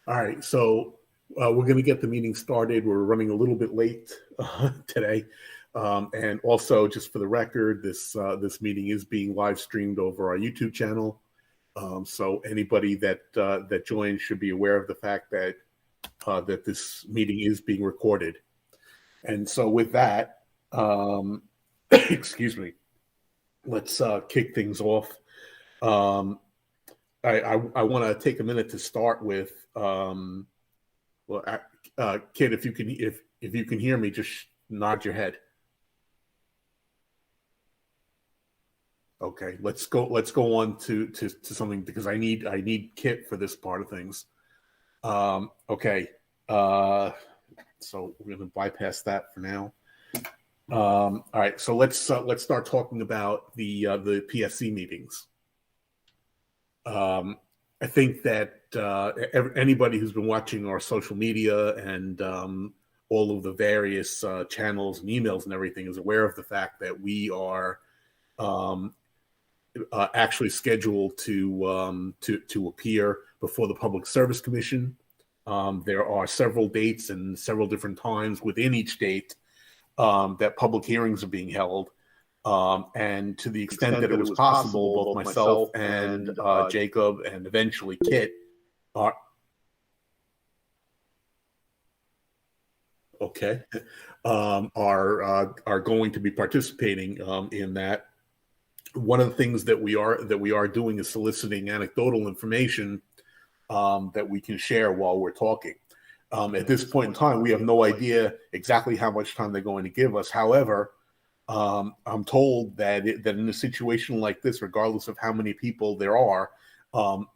All right, so we're going to get the meeting started. We're running a little bit late today, and also just for the record, this meeting is being live streamed over our YouTube channel. So anybody that joins should be aware of the fact that that this meeting is being recorded. And so with that, excuse me, let's kick things off. I want to take a minute to start with. Kid, if you can hear me, just nod your head. Okay, let's go on to something because I need Kit for this part of things. Okay, so we're going to bypass that for now. All right, so let's start talking about the PSC meetings. I think that anybody who's been watching our social media and all of the various channels and emails and everything is aware of the fact that we are actually scheduled to appear before the Public Service Commission. There are several dates and several different times within each date that public hearings are being held. And to the extent that it was possible, both myself and Jacob and eventually Kit are going to be participating in that. One of the things that we are doing is soliciting anecdotal information that we can share while we're talking. At this point in time, we have no idea exactly how much time they're going to give us. However, I'm told that in a situation like this, regardless of how many people there are,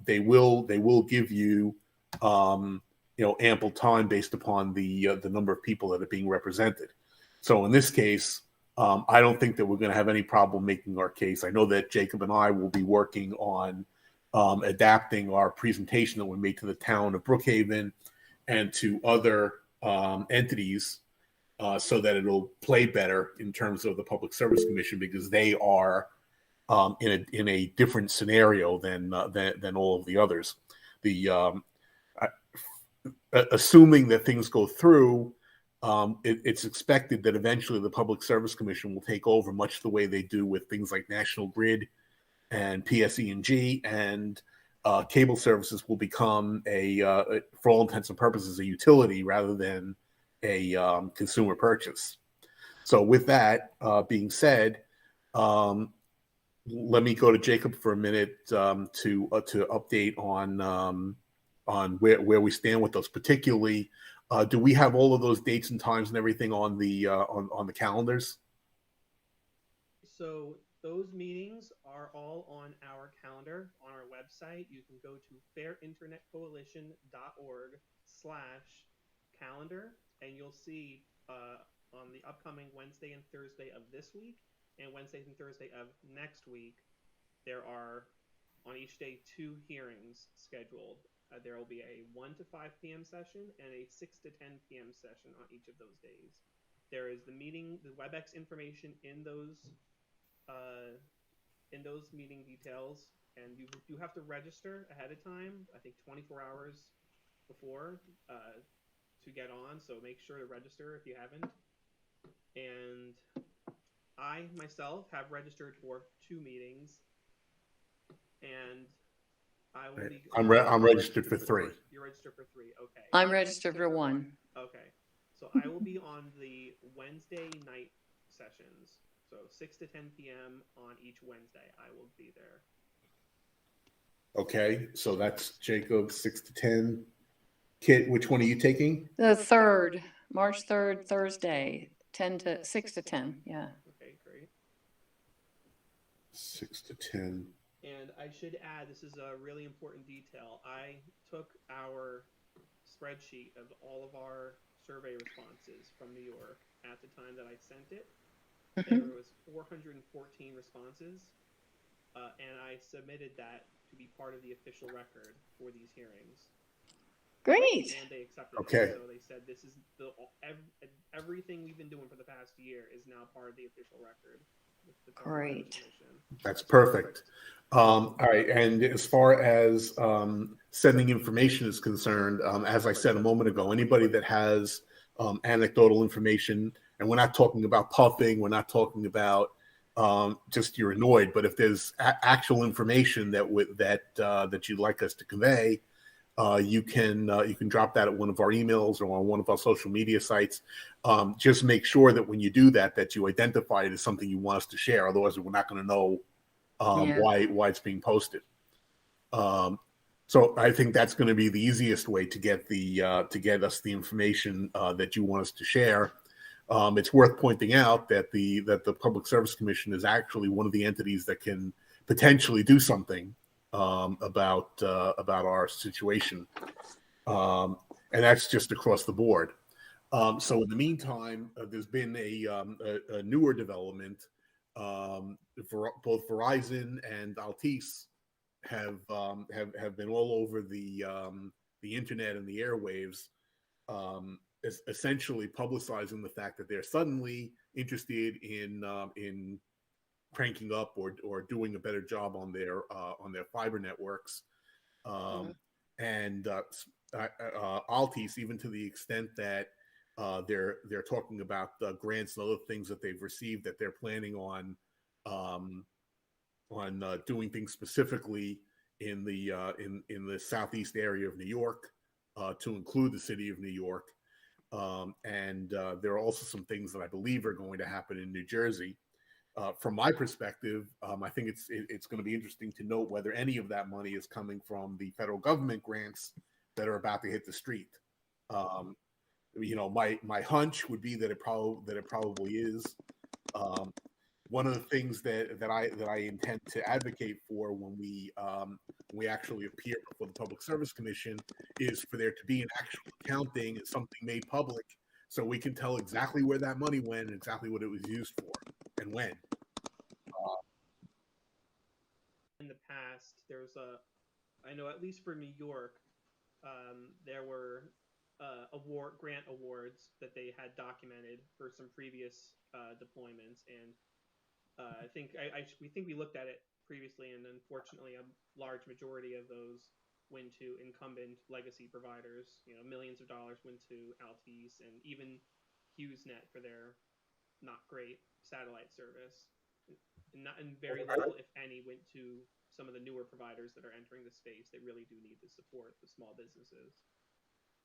they will give you ample time based upon the number of people that are being represented. So in this case, I don't think that we're going to have any problem making our case. I know that Jacob and I will be working on adapting our presentation that we made to the town of Brookhaven and to other entities so that it'll play better in terms of the Public Service Commission, because they are in a different scenario than all of the others. Assuming that things go through, it's expected that eventually the Public Service Commission will take over, much the way they do with things like National Grid and PSE&G, and cable services will become for all intents and purposes, a utility rather than a consumer purchase. So with that being said, let me go to Jacob for a minute to update on where we stand with those. Particularly, do we have all of those dates and times and everything on the calendars? So those meetings are all on our calendar on our website. You can go to fairinternetcoalition.org/calendar, and you'll see on the upcoming Wednesday and Thursday of this week and Wednesday and Thursday of next week, there are on each day 2 hearings scheduled. There will be a 1 to 5 p.m. session and a 6 to 10 p.m. session on each of those days. There is the WebEx information in those meeting details, and you have to register ahead of time. I think 24 hours before to get on. So make sure to register if you haven't. And I myself have registered for 2 meetings, and I will be. I'm registered for 3. You're registered for 3. Okay. I'm registered for 1. Okay. So I will be on the Wednesday night sessions. So 6 to 10 p.m. on each Wednesday, I will be there. Okay, so that's Jacob, 6 to 10. Kit, which one are you taking? The 3rd, March 3rd, Thursday, 6 to 10. Yeah. Okay, great. 6 to 10. And I should add, this is a really important detail. I took our spreadsheet of all of our survey responses from New York at the time that I sent it. There was 414 responses, and I submitted that to be part of the official record for these hearings. Great. And they accepted it. So they said everything we've been doing for the past year is now part of the official record. with the Dark Fiber Great. Commission. That's perfect. All right, and as far as sending information is concerned, as I said a moment ago, anybody that has anecdotal information, and we're not talking about puffing, we're not talking about just you're annoyed, but if there's actual information that you'd like us to convey, you can drop that at one of our emails or on one of our social media sites. Just make sure that when you do that, that you identify it as something you want us to share. Otherwise, we're not going to know why it's being posted. So I think that's going to be the easiest way to get us the information that you want us to share. It's worth pointing out that the Public Service Commission is actually one of the entities that can potentially do something about our situation, and that's just across the board. So in the meantime, there's been a newer development. Both Verizon and Altice have been all over the internet and the airwaves, essentially publicizing the fact that they're suddenly interested in cranking up or doing a better job on their fiber networks, and Altice, even to the extent that they're talking about grants and other things that they've received, that they're planning on doing things specifically in the southeast area of New York, to include the city of New York, and there are also some things that I believe are going to happen in New Jersey. From my perspective, I think it's going to be interesting to note whether any of that money is coming from the federal government grants that are about to hit the street. My hunch would be that it probably is. One of the things that I intend to advocate for when we actually appear before the Public Service Commission is for there to be an actual accounting and something made public, so we can tell exactly where that money went and exactly what it was used for and when. In the past, I know at least for New York, there were grant awards that they had documented for some previous deployments, and we looked at it previously, and unfortunately, a large majority of those went to incumbent legacy providers. Millions of dollars went to Altice and even HughesNet for their not great satellite service. And very little, if any, went to some of the newer providers that are entering the space. They really do need to support the small businesses.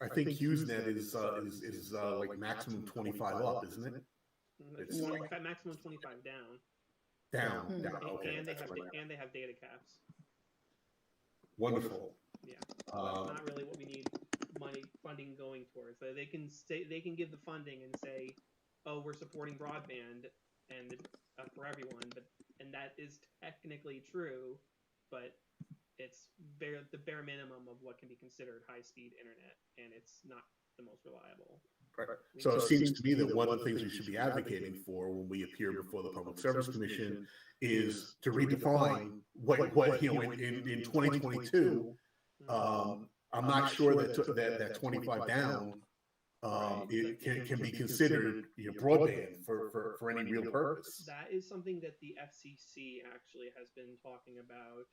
I think HughesNet is like maximum 25 up, isn't it? It's maximum 25 down. Down. Okay. And they have data caps. Wonderful. Yeah, so that's not really what we need funding going towards. So they can give the funding and say, "Oh, we're supporting broadband and for everyone," and that is technically true, but it's the bare minimum of what can be considered high-speed internet, and it's not the most reliable. Right. So it seems to me that one of the things we should be advocating for when we appear before the Public Service Commission is to redefine what in 2022. I'm not sure that 25 down it can be considered broadband for any real purpose. That is something that the FCC actually has been talking about.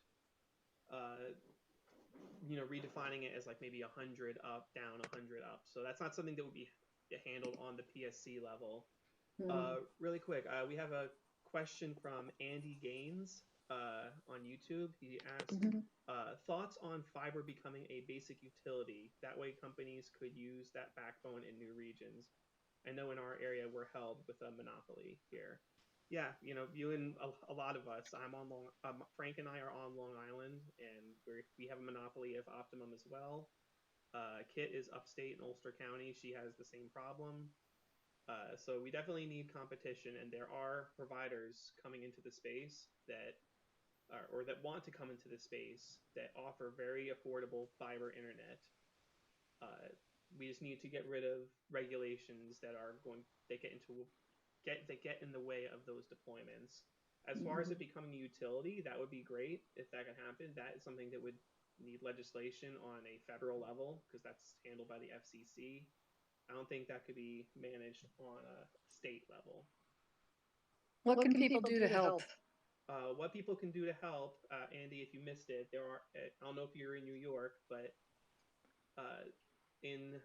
Redefining it as like maybe 100 up, down, 100 up. So that's not something that would be handled on the PSC level. Really quick, we have a question from Andy Gaines on YouTube. He asked, thoughts on fiber becoming a basic utility? That way companies could use that backbone in new regions. I know in our area we're held with a monopoly here. Yeah, you and a lot of us. I'm on Frank and I are on Long Island, and we have a monopoly of Optimum as well. Kit is upstate in Ulster County. She has the same problem. So we definitely need competition, and there are providers coming into the space that want to come into the space that offer very affordable fiber internet. We just need to get rid of regulations that get in the way of those deployments. As far as it becoming a utility, that would be great if that can happen. That is something that would need legislation on a federal level, because that's handled by the FCC. I don't think that could be managed on a state level. What can people do to help? What people can do to help, Andy, if you missed it, there are, I don't know if you're in New York, but uh, in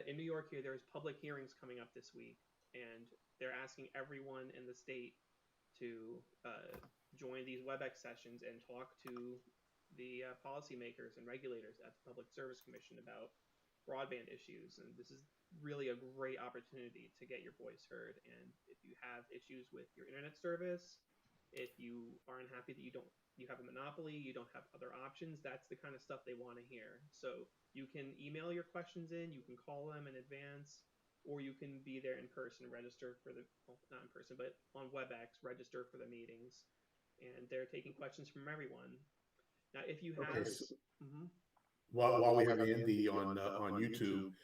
in New York here, there's public hearings coming up this week, and they're asking everyone in the state to join these WebEx sessions and talk to the policymakers and regulators at the Public Service Commission about broadband issues. And this is really a great opportunity to get your voice heard. And if you have issues with your internet service, if you are unhappy that you have a monopoly, you don't have other options, that's the kind of stuff they want to hear. So you can email your questions in, you can call them in advance, or you can be there in person, register for the, well, not in person, but on WebEx, register for the meetings. And they're taking questions from everyone. Now, if you have... Okay, so while we have Andy on YouTube,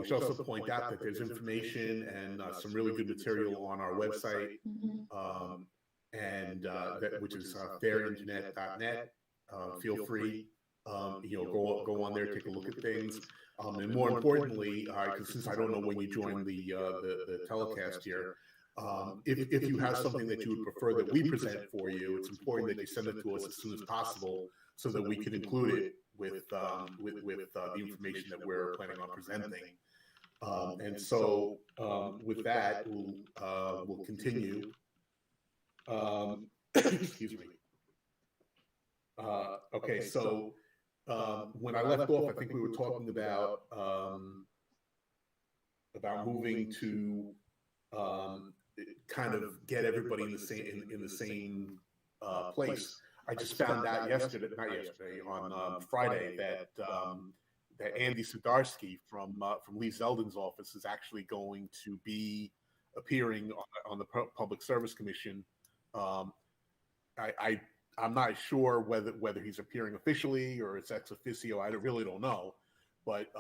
we should also point out that there's information and some really good material on our website, and that, which is fairinternet.net. Feel free, go on there, take a look at things, and more importantly, because since I don't know when you join the telecast here, if you have something that you would prefer that we present for you, it's important that you send it to us as soon as possible so that we can include it with the information that we're planning on presenting. And so with that, we'll continue. Excuse me. Okay, so when I left off, I think we were talking about moving to kind of get everybody in the same place. I just found out on Friday that Andy Sudarsky from Lee Zeldin's office is actually going to be appearing on the Public Service Commission. I'm not sure whether he's appearing officially or it's ex officio. I really don't know, but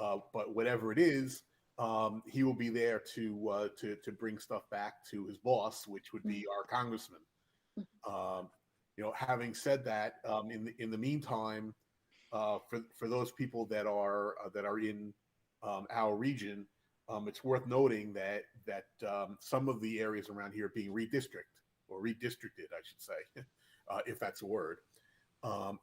whatever it is, he will be there to bring stuff back to his boss, which would be our congressman. Having said that, in the meantime, for those people that are in our region, it's worth noting that some of the areas around here are being redistricted, I should say, if that's a word.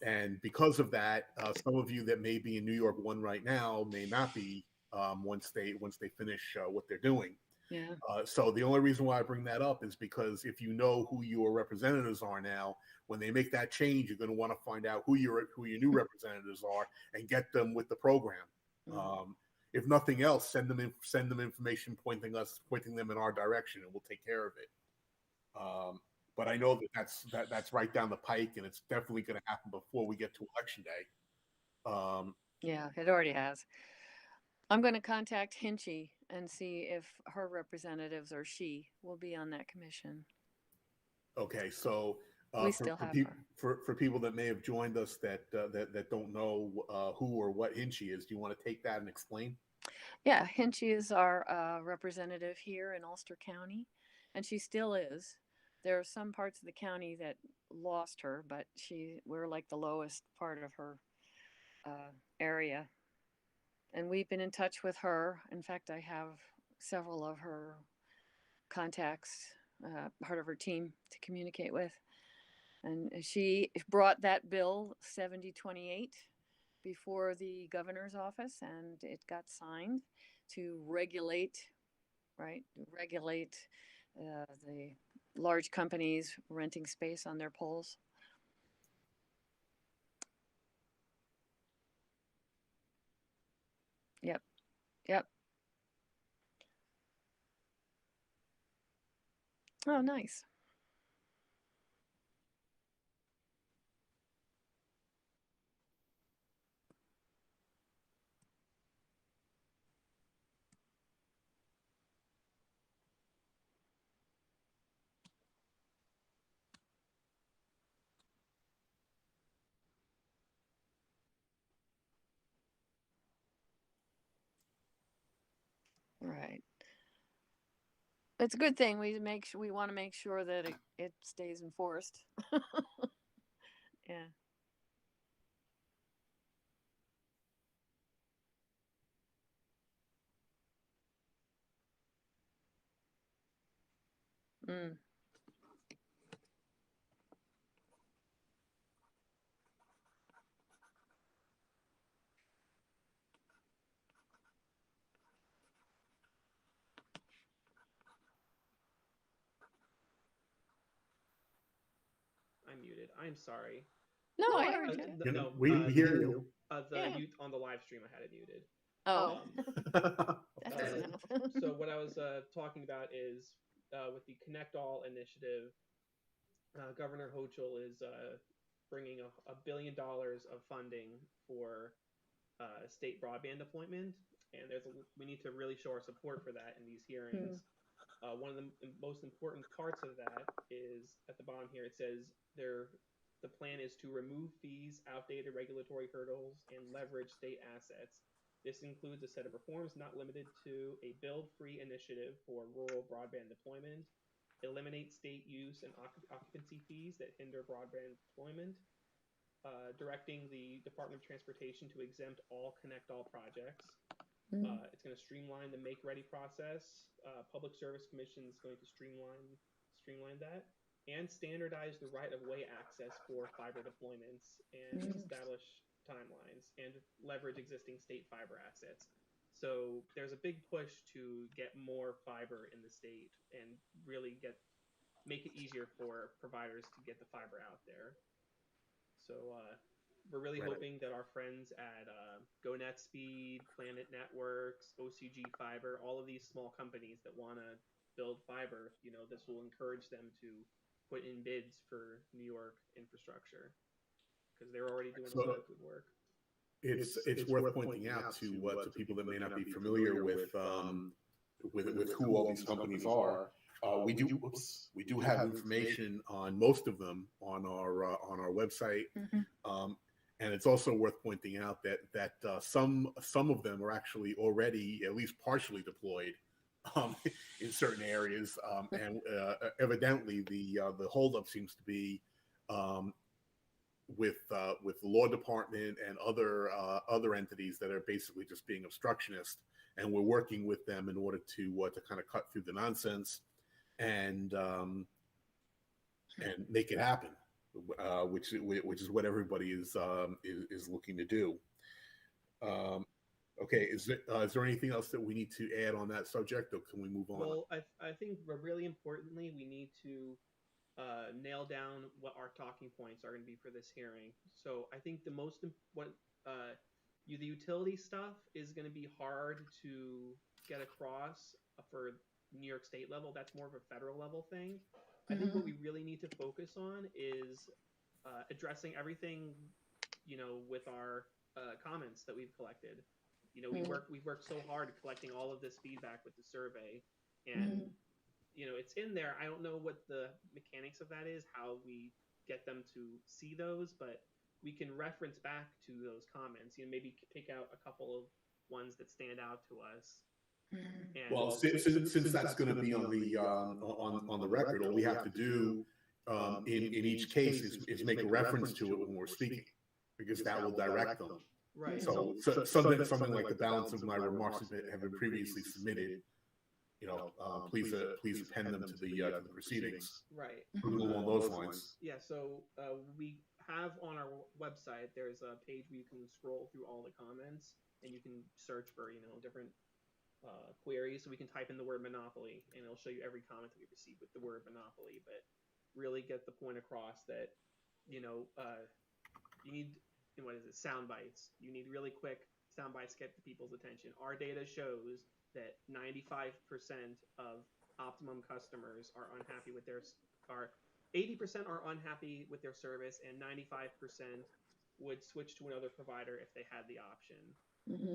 And because of that, some of you that may be in New York 1 right now may not be once they finish what they're doing. Yeah. So the only reason why I bring that up is because if you know who your representatives are now, when they make that change, you're going to want to find out who your new representatives are and get them with the program. If nothing else, send them information pointing them in our direction, and we'll take care of it. But I know that's right down the pike, and it's definitely going to happen before we get to Election Day. Yeah, it already has. I'm going to contact Hinchy and see if her representatives or she will be on that commission. Okay, so for people that may have joined us that don't know who or what Hinchy is, do you want to take that and explain? Yeah, Hinchy is our representative here in Ulster County, and she still is. There are some parts of the county that lost her, but we're like the lowest part of her area. And we've been in touch with her. In fact, I have several of her contacts, part of her team to communicate with. And she brought that bill 7028 before the governor's office, and it got signed to regulate the large companies renting space on their poles. Yep. Oh, nice. Right. It's a good thing. We want to make sure that it stays enforced. Yeah. I'm sorry. No, I heard you. No, we hear you. You on the live stream, I had it muted. Oh, That doesn't help. So what I was talking about is with the Connect All initiative, Governor Hochul is bringing $1 billion of funding for state broadband deployment, and we need to really show our support for that in these hearings. One of the most important parts of that is at the bottom here. It says the plan is to remove fees, outdated regulatory hurdles, and leverage state assets. This includes a set of reforms not limited to a build-free initiative for rural broadband deployment, eliminate state use and occupancy fees that hinder broadband deployment, directing the Department of Transportation to exempt all Connect All projects. It's going to streamline the make-ready process. Public Service Commission is going to streamline that, and standardize the right-of-way access for fiber deployments and establish timelines and leverage existing state fiber assets. So there's a big push to get more fiber in the state and really make it easier for providers to get the fiber out there. So we're really hoping that our friends at GoNetspeed, Planet Networks, OCG Fiber, all of these small companies that want to build fiber, this will encourage them to put in bids for New York infrastructure, because they're already doing a lot of good work. It's worth pointing out to people that may not be familiar with who all these companies are. We do have information on most of them on our website, and it's also worth pointing out that some of them are actually already at least partially deployed in certain areas, and evidently the holdup seems to be with the law department and other entities that are basically just being obstructionist, and we're working with them in order to kind of cut through the nonsense and make it happen, which is what everybody is looking to do. Okay, is there anything else that we need to add on that subject, or can we move on? Well, I think really importantly, we need to nail down what our talking points are going to be for this hearing. So I think the utility stuff is going to be hard to get across for New York State level. That's more of a federal level thing. I think what we really need to focus on is addressing everything, with our comments that we've collected. We've worked so hard collecting all of this feedback with the survey, and it's in there. I don't know what the mechanics of that is, how we get them to see those, but we can reference back to those comments. Maybe pick out a couple of ones that stand out to us. And well, since that's going to be on the record, all we have to do in each case is make a reference to it when we're speaking, because that will direct them. Right. So something like the balance of my remarks have been previously submitted. Please append them to the proceedings. Right. Along those lines. Yeah. So we have on our website, there's a page where you can scroll through all the comments, and you can search for different queries. So we can type in the word monopoly, and it'll show you every comment that we received with the word monopoly. But really get the point across that you need sound bites. You need really quick sound bites to get people's attention. Our data shows that 95% of Optimum customers are unhappy with 80% are unhappy with their service, and 95% would switch to another provider if they had the option.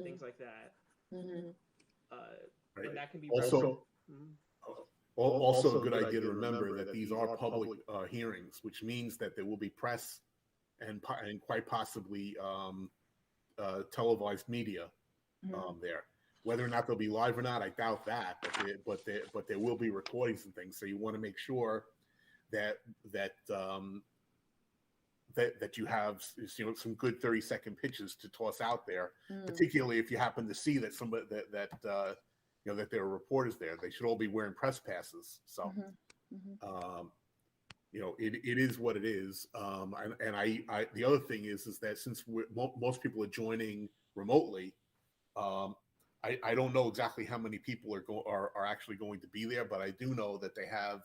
Things like that. Right. And that can be also a good idea to remember that these are public hearings, which means that there will be press and quite possibly televised media there. Whether or not they'll be live or not, I doubt that. But there will be recordings and things. So you want to make sure that you have some good 30-second pitches to toss out there, particularly if you happen to see that somebody that there are reporters there. They should all be wearing press passes. So it is what it is. And I the other thing is that since most people are joining remotely, I don't know exactly how many people are actually going to be there, but I do know that they have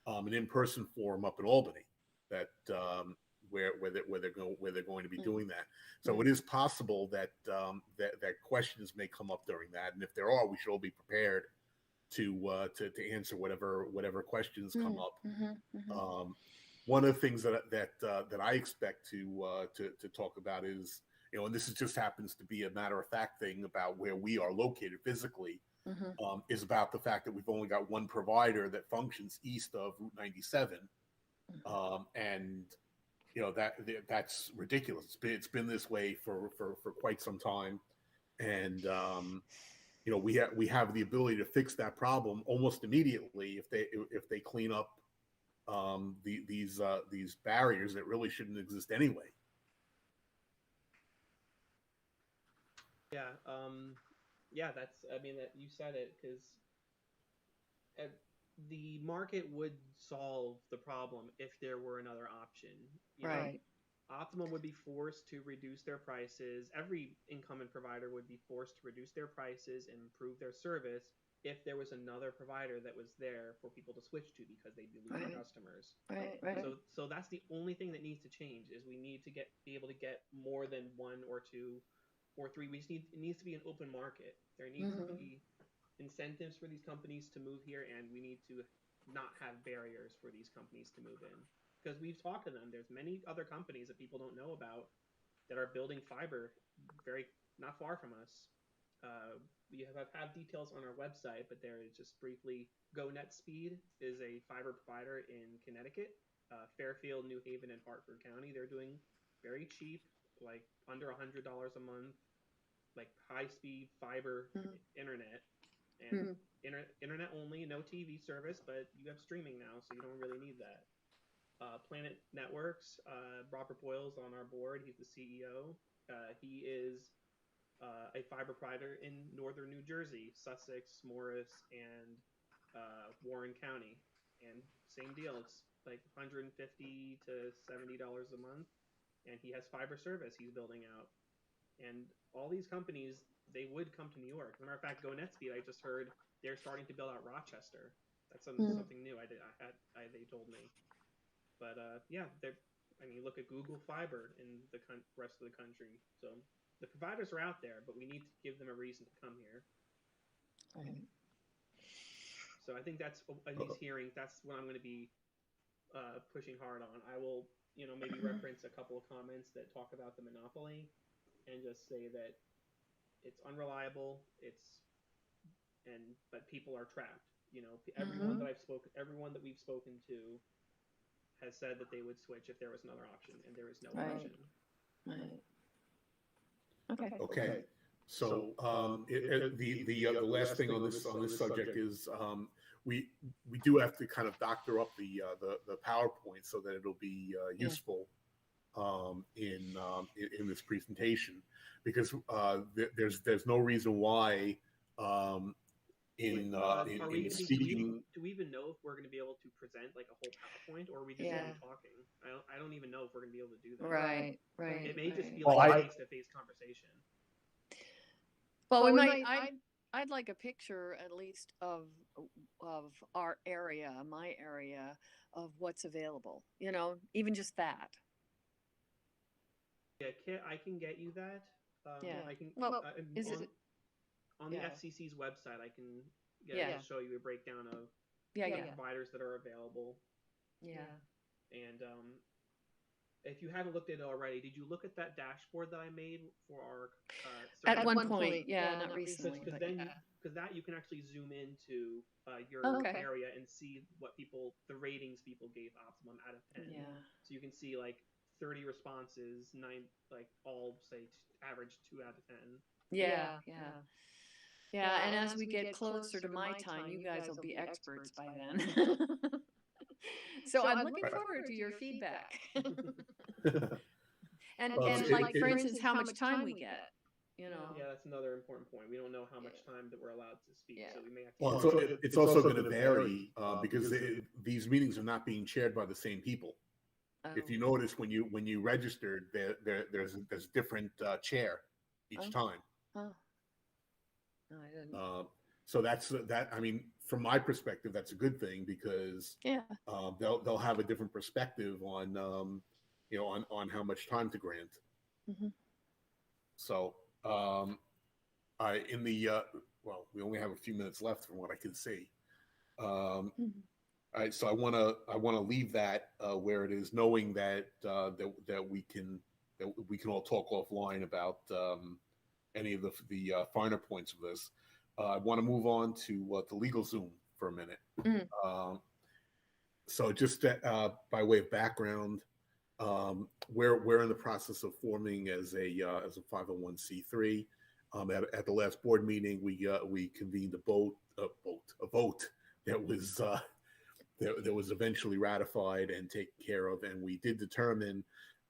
an in-person forum up in Albany that they're going to be Mm. doing that. So it is possible that that questions may come up during that, and if there are, we should all be prepared to answer whatever questions come up. One of the things that I expect to talk about is, and this just happens to be a matter of fact thing about where we are located physically, is about the fact that we've only got one provider that functions east of Route 97, and that's ridiculous. It's been this way for quite some time, and we have the ability to fix that problem almost immediately if they clean up these barriers that really shouldn't exist anyway. Yeah, that you said it, because the market would solve the problem if there were another option. Right. Optimum would be forced to reduce their prices. Every incumbent provider would be forced to reduce their prices and improve their service if there was another provider that was there for people to switch to, because they'd be losing customers. Right. So that's the only thing that needs to change, is we need to be able to get more than one or two or three. It needs to be an open market. There needs to be incentives for these companies to move here, and we need to not have barriers for these companies to move in. Because we've talked to them. There's many other companies that people don't know about that are building fiber not far from us. We have details on our website, but there is just briefly, GoNetSpeed is a fiber provider in Connecticut, Fairfield, New Haven, and Hartford County. They're doing very cheap, like under $100 a month, like high-speed fiber internet, and internet only, no TV service, but you have streaming now, so you don't really need that. Planet Networks, Robert Boyle's on our board. He's the CEO. He is a fiber provider in northern New Jersey, Sussex, Morris, and Warren County. And same deal, it's like $150 to $70 a month, and he has fiber service he's building out. And all these companies, they would come to New York. As a matter of fact, GoNetSpeed, I just heard they're starting to build out Rochester. That's something new. They told me. But look at Google Fiber in the rest of the country. So the providers are out there, but we need to give them a reason to come here. So I think that's in these hearings. That's what I'm going to be pushing hard on. I will, maybe reference a couple of comments that talk about the monopoly, and just say that it's unreliable. But people are trapped. Everyone that we've spoken to has said that they would switch if there was another option, and there is no option. Okay. So the last thing on this subject is we do have to kind of doctor up the PowerPoint so that it'll be useful in this presentation, because there's no reason why speaking. Do we even know if we're going to be able to present like a whole PowerPoint, or are we just going to be talking? I don't even know if we're going to be able to do that. Right. It may just be like a face-to-face conversation. Well, we might. I'd like a picture at least of our area, my area, of what's available. Even just that. Yeah, I can get you that. I can. On the FCC's website, I can show you a breakdown of providers that are available. And if you haven't looked at it already, did you look at that dashboard that I made for our? At one point, not recently. Because that you can actually zoom into your area and see what the ratings people gave Optimum out of 10. Yeah. So you can see like 30 responses, 9, like all say average 2 out of 10. Yeah. And as we get closer to my time, you guys will be experts by then. So I'm looking forward to your feedback. and like, for instance, how much time we get. Yeah, that's another important point. We don't know how much time that we're allowed to speak, so we may have to. Well, it's also going to vary because these meetings are not being chaired by the same people. If you notice, when you registered, there's a different chair each time. Oh, no, I didn't. So that. I mean, from my perspective, that's a good thing, because they'll have a different perspective on on how much time to grant. Mhm. So, I in the well, we only have a few minutes left from what I can see. Um, Mhm. all right, so I want to leave that where it is, knowing that that we can all talk offline about any of the finer points of this. I want to move on to LegalZoom for a minute. Mm. So just by way of background, we're in the process of forming as a 501c3. At the last board meeting, we convened a vote that was that was eventually ratified and taken care of, and we did determine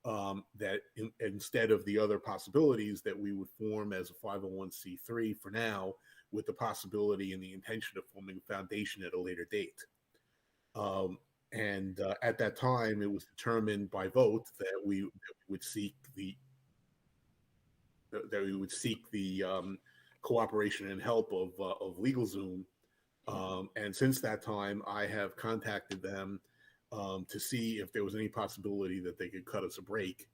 that instead of the other possibilities, that we would form as a 501c3 for now, with the possibility and the intention of forming a foundation at a later date. And at that time, it was determined by vote that we would seek the cooperation and help of LegalZoom. And since that time, I have contacted them to see if there was any possibility that they could cut us a break.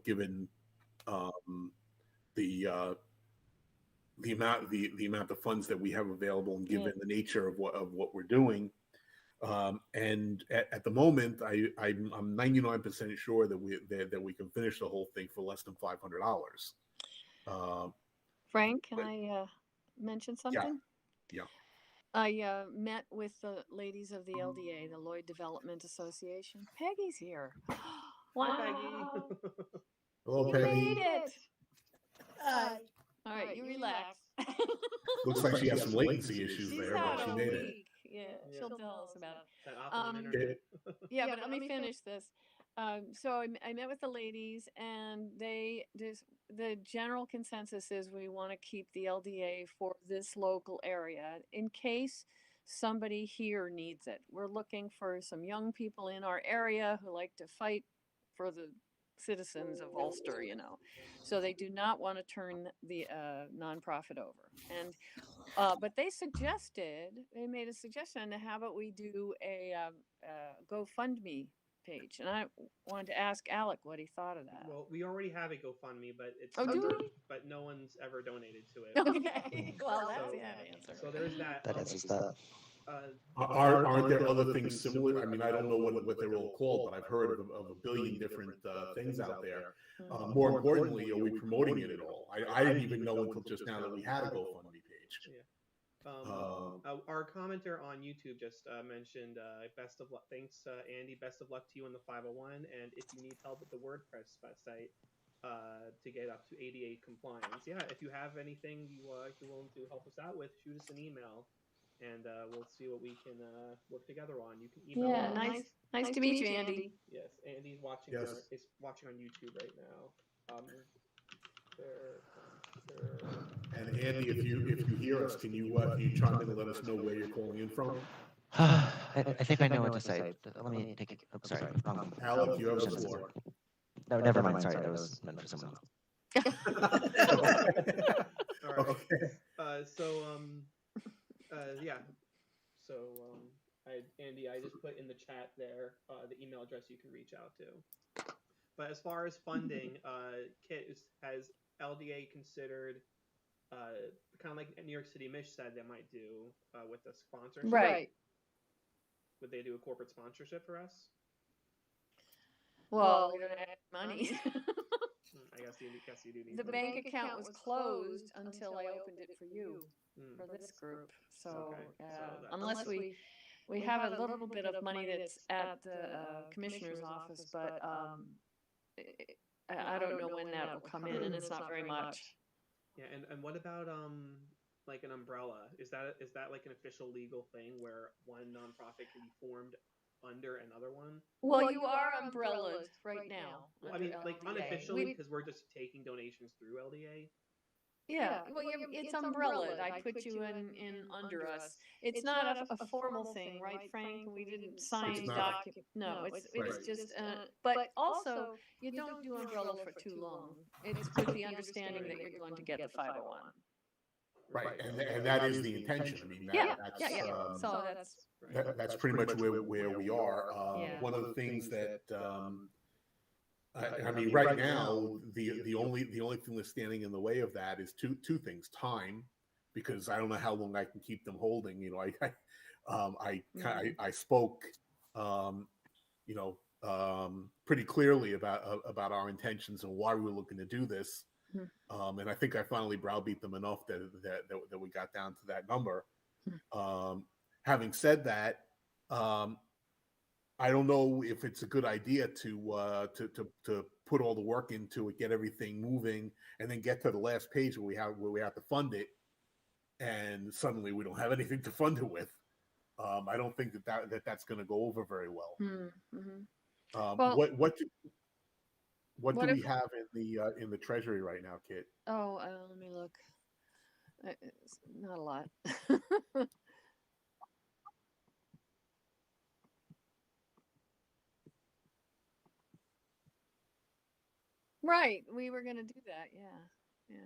Given the amount of funds that we have available, and given the nature of what we're doing. And at the moment, I'm 99% sure that we can finish the whole thing for less than $500. Frank, can I mention something? Yeah. I met with the ladies of the LDA, the Lloyd Development Association. Peggy's here. Wow. Hi, Peggy. Hello, You Peggy. made it. All right, you relax. Looks like she has some latency issues She's there, had but she a made it. week. Yeah, she'll tell us about it. That optimum internet. Yeah, but let me finish this. So I met with the ladies, and the general consensus is we want to keep the LDA for this local area in case somebody here needs it. We're looking for some young people in our area who like to fight for the citizens of Ulster, So they do not want to turn the nonprofit over. And but they made a suggestion to how about we do a GoFundMe page, and I wanted to ask Alec what he thought of that. Well, we already have a GoFundMe, but it's but no one's ever donated to it. Okay, well that's the answer. So there's that. That answers that. Aren't there other things similar? I mean, I don't know what they're all called, but I've heard of a billion different things out there. More importantly, are we promoting it at all? I didn't even know until just now that we had a GoFundMe page. Yeah. Our commenter on YouTube just mentioned best of luck. Thanks, Andy. Best of luck to you in the 501. And if you need help with the WordPress site to get up to ADA compliance, if you have anything you're willing to help us out with, shoot us an email, and we'll see what we can work together on. You can email. Yeah, nice to meet you, Andy. Yes, Andy's watching. Yes. Is watching on YouTube right now. And Andy, if you hear us, can you chime in and let us know where you're calling in from? I think I know what to say. Let me take it. Oh, sorry. Alec, you have the floor. No, never mind. Sorry, that was meant for someone else. All right. Okay. Andy, I just put in the chat there the email address you can reach out to. But as far as funding, Kit, has LDA considered kind of like New York City Mish said they might do with the sponsorship? Right. Would they do a corporate sponsorship for us? Well, we don't have money. I guess you do need The money. bank account was closed until I opened it for you, for this group. So unless we have a little bit of money that's at the commissioner's office, but I don't know when that will come in, and it's not very much. Yeah, and what about like an umbrella? Is that like an official legal thing where one nonprofit can be formed under another one? Well, you are umbrellaed right now. Well, I mean, like unofficially, because we're just taking donations through LDA. Yeah, well, it's umbrellaed. I put you in under us. It's not a formal thing, right, Frank? We didn't sign any document. No, it's just. But also, you don't do umbrella for too long. It's with the understanding that you're going to get the 501. Right, and that is the intention. I mean, So that's pretty much where we are. One of the things that I mean, right now, the only thing that's standing in the way of that is two things: time, because I don't know how long I can keep them holding. You know, I spoke, pretty clearly about our intentions and why we were looking to do this, and I think I finally browbeat them enough that we got down to that number. Having said that, I don't know if it's a good idea to put all the work into it, get everything moving, and then get to the last page where we have to fund it, and suddenly we don't have anything to fund it with. I don't think that's going to go over very well. Mm-hmm. Well, what do we have in the treasury right now, Kit? Oh, let me look. It's not a lot. Right, we were going to do that. Yeah.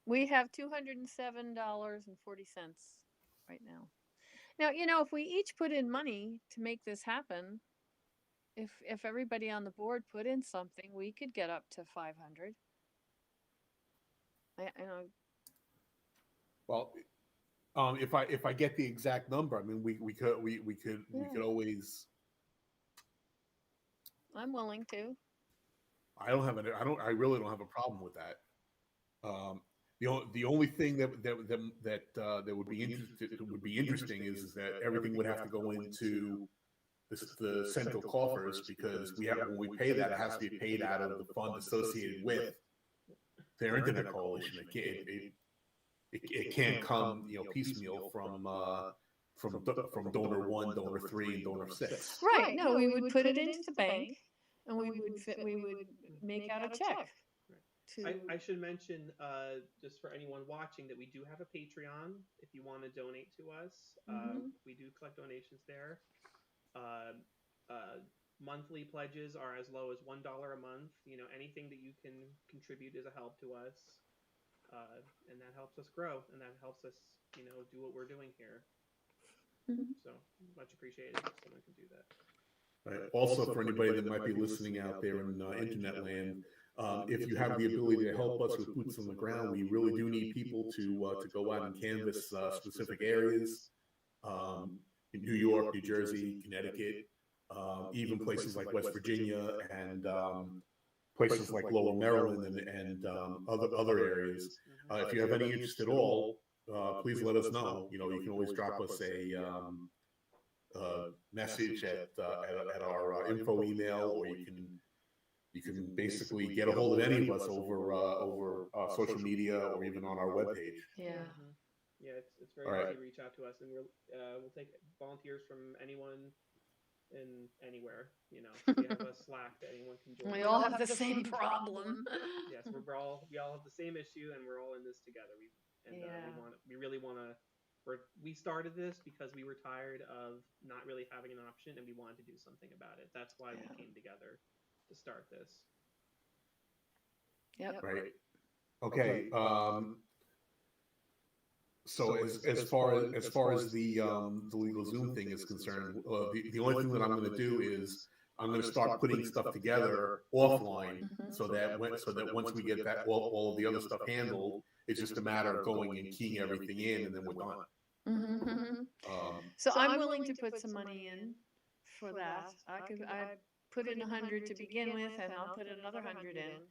We have $207.40 right now. Now, if we each put in money to make this happen, if everybody on the board put in something, we could get up to 500. I know. Well, if I get the exact number, I mean, we could always. I'm willing to. I really don't have a problem with that. The only thing that would be interesting is that everything would have to go into the central coffers, because when we pay that, it has to be paid out of the fund associated with their internet coalition. It can't come piecemeal from donor 1, donor 3, and donor 6. Right. No, we would put it into the bank, and we would make out a check. I should mention, just for anyone watching, that we do have a Patreon if you want to donate to us. We do collect donations there. Monthly pledges are as low as $1 a month. Anything that you can contribute is a help to us, and that helps us grow, and that helps us, do what we're doing here. So much appreciated if someone can do that. Right. Also, for anybody that might be listening out there in internet land, if you have the ability to help us with boots on the ground, we really do need people to go out and canvass specific areas in New York, New Jersey, Connecticut, even places like West Virginia, and places like Lower Maryland and other areas. If you have any interest at all, please let us know. You can always drop us a message at our info email, or you can basically get a hold of any of us over social media or even on our webpage. Yeah. Yeah, it's very easy to reach out to us, and we'll take volunteers from anyone and anywhere. We have a Slack that anyone can join. We all have the same problem. Yes, we all have the same issue, and we're all in this together. We really want to. We started this because we were tired of not really having an option, and we wanted to do something about it. That's why we came together to start this. Yep. Right. Okay. So as far as the legal Zoom thing is concerned, the only thing that I'm going to do is I'm going to start putting stuff together offline, so that once we get that all of the other stuff handled, it's just a matter of going and keying everything in, and then we're done. So I'm willing to put some money in for that. I put in 100 to begin with, and I'll put another 100 in.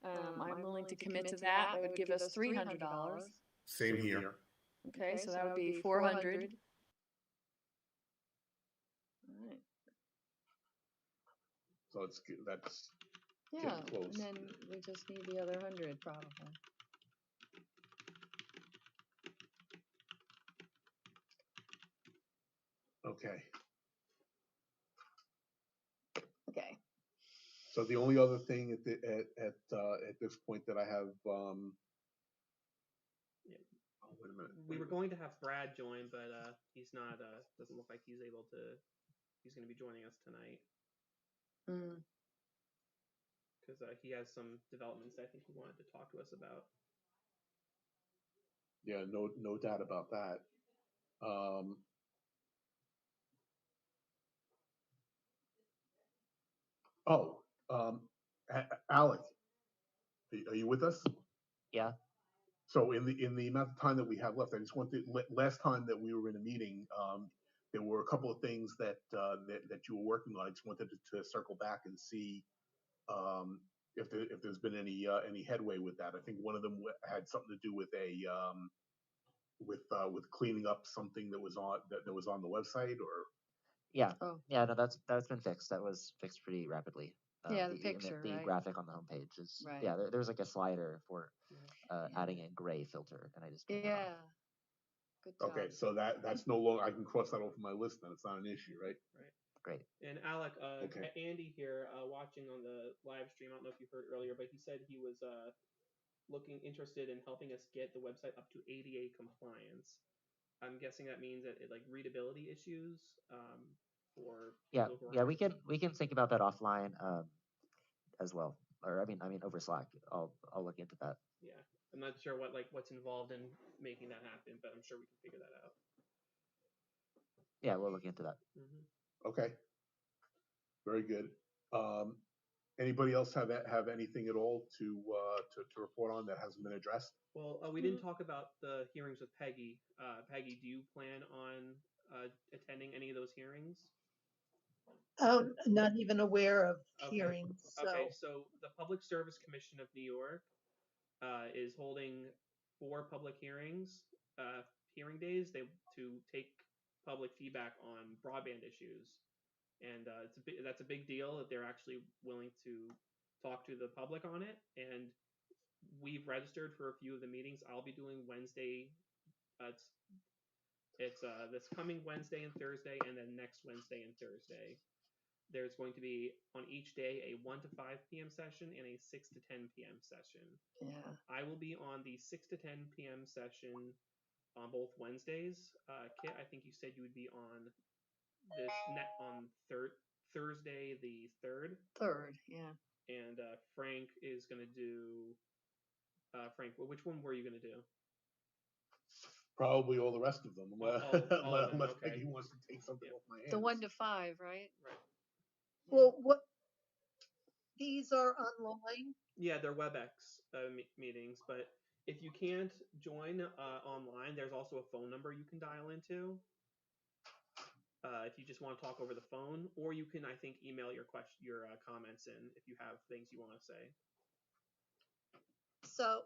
I'm willing to commit to that. That would give us $300. Same here. Okay, so that would be 400. All right. So that's Yeah, close. and then we just need the other 100 probably. Okay. Okay. So the only other thing at this point that I have, Yeah. oh, wait a minute. We were going to have Brad join, but he's not. Doesn't look like he's able to. He's going to be joining us tonight Mm. because he has some developments that I think he wanted to talk to us about. Yeah, no doubt about that. Alec, are you with us? Yeah. So in the amount of time that we have left, I just wanted last time that we were in a meeting, there were a couple of things that you were working on. I just wanted to circle back and see if there's been any headway with that. I think one of them had something to do with with cleaning up something that was on the website, or Yeah. Oh. Yeah. No, that's been fixed. That was fixed pretty rapidly. Yeah, the picture, the right? graphic on the homepage is Right. yeah. There's like a slider for Yeah. adding a gray filter, and I just turned that on. Yeah. Good job. okay, so that's no longer. I can cross that off my list. Then it's not an issue, right? Right. Great. And Alec, Okay. Andy here, watching on the live stream. I don't know if you heard earlier, but he said he was interested in helping us get the website up to ADA compliance. I'm guessing that means that like readability issues for people who are. Yeah. We can think about that offline as well, or I mean over Slack. I'll look into that. Yeah, I'm not sure what's involved in making that happen, but I'm sure we can figure that out. Yeah, we'll look into that. Mm-hmm. Okay. Very good. Anybody else have anything at all to report on that hasn't been addressed? Well, we didn't talk about the hearings with Peggy. Peggy, do you plan on attending any of those hearings? Not even aware of Okay. hearings. So. Okay, so the Public Service Commission of New York is holding 4 public hearings, hearing days, to take public feedback on broadband issues, and that's a big deal that they're actually willing to talk to the public on it. And we've registered for a few of the meetings. I'll be doing Wednesday. It's this coming Wednesday and Thursday, and then next Wednesday and Thursday. There's going to be on each day a 1 to 5 p.m. session and a 6 to 10 p.m. session. Yeah. I will be on the 6 to 10 p.m. session on both Wednesdays. Kit, I think you said you would be on on Thursday the 3rd. Third, yeah. And Frank is going to do. Frank, which one were you going to do? Probably all the rest of them, All of them, unless okay. Peggy wants to take something off my hands. The 1 to 5, right? Right. Well, what these are online? Yeah, they're WebEx meetings, but if you can't join online, there's also a phone number you can dial into if you just want to talk over the phone, or you can, I think, email your comments in if you have things you want to say. So,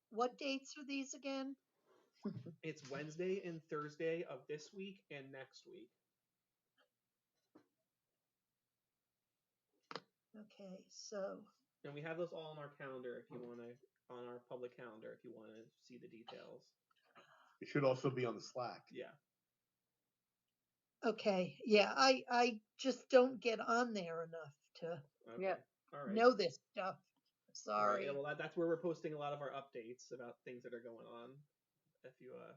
what dates are these again? It's Wednesday and Thursday of this week and next week. Okay, so. And we have those all on our calendar if you want to, on our public calendar if you want to see the details. It should also be on the Slack. Yeah. Okay, yeah, I just don't get on there enough to All right. know this stuff. Sorry. All right, yeah, well, that's where we're posting a lot of our updates about things that are going on. If you want to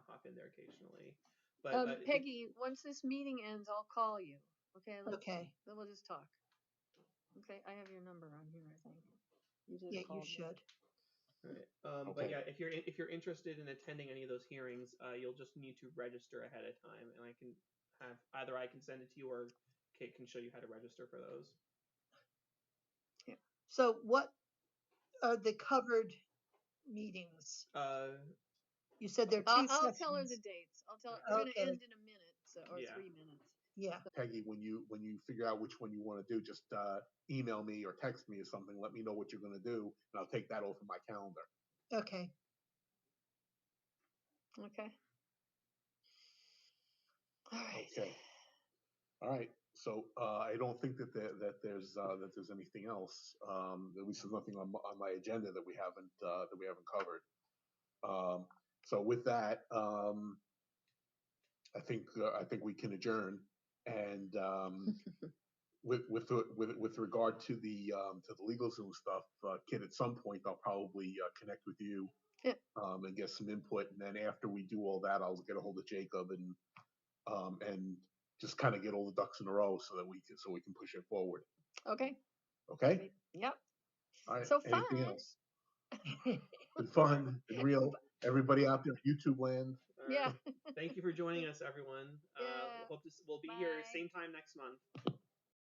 hop in there occasionally, but Peggy, once this meeting ends, I'll call you. Okay. Okay. Then we'll just talk. Okay, I have your number on here. I think you just Yeah, called you should. All right. Okay. But yeah, if you're interested in attending any of those hearings, you'll just need to register ahead of time, and I can send it to you, or Kate can show you how to register for those. Yeah. So, what are the covered meetings? You said there are 2 I'll sessions. tell her the dates. I'll tell her we're going to end in a minute, or Yeah. 3 minutes. Yeah. Peggy, when you figure out which one you want to do, just email me or text me or something. Let me know what you're going to do, and I'll take that off of my calendar. Okay. Okay. All right. Okay. All right. So I don't think that there's anything else. At least there's nothing on my agenda that we haven't covered. So with that, I think we can adjourn, and with regard to the LegalZoom stuff, Kit, at some point I'll probably connect with you and get some input, and then after we do all that, I'll get a hold of Jacob and just kind of get all the ducks in a row so that we can push it forward. Okay. Okay. Yep. All right. So Anything fun. else? Been fun and real. Everybody out there, YouTube land. Yeah. Thank you for joining us, everyone. Yeah. We'll be here Bye. same time next month.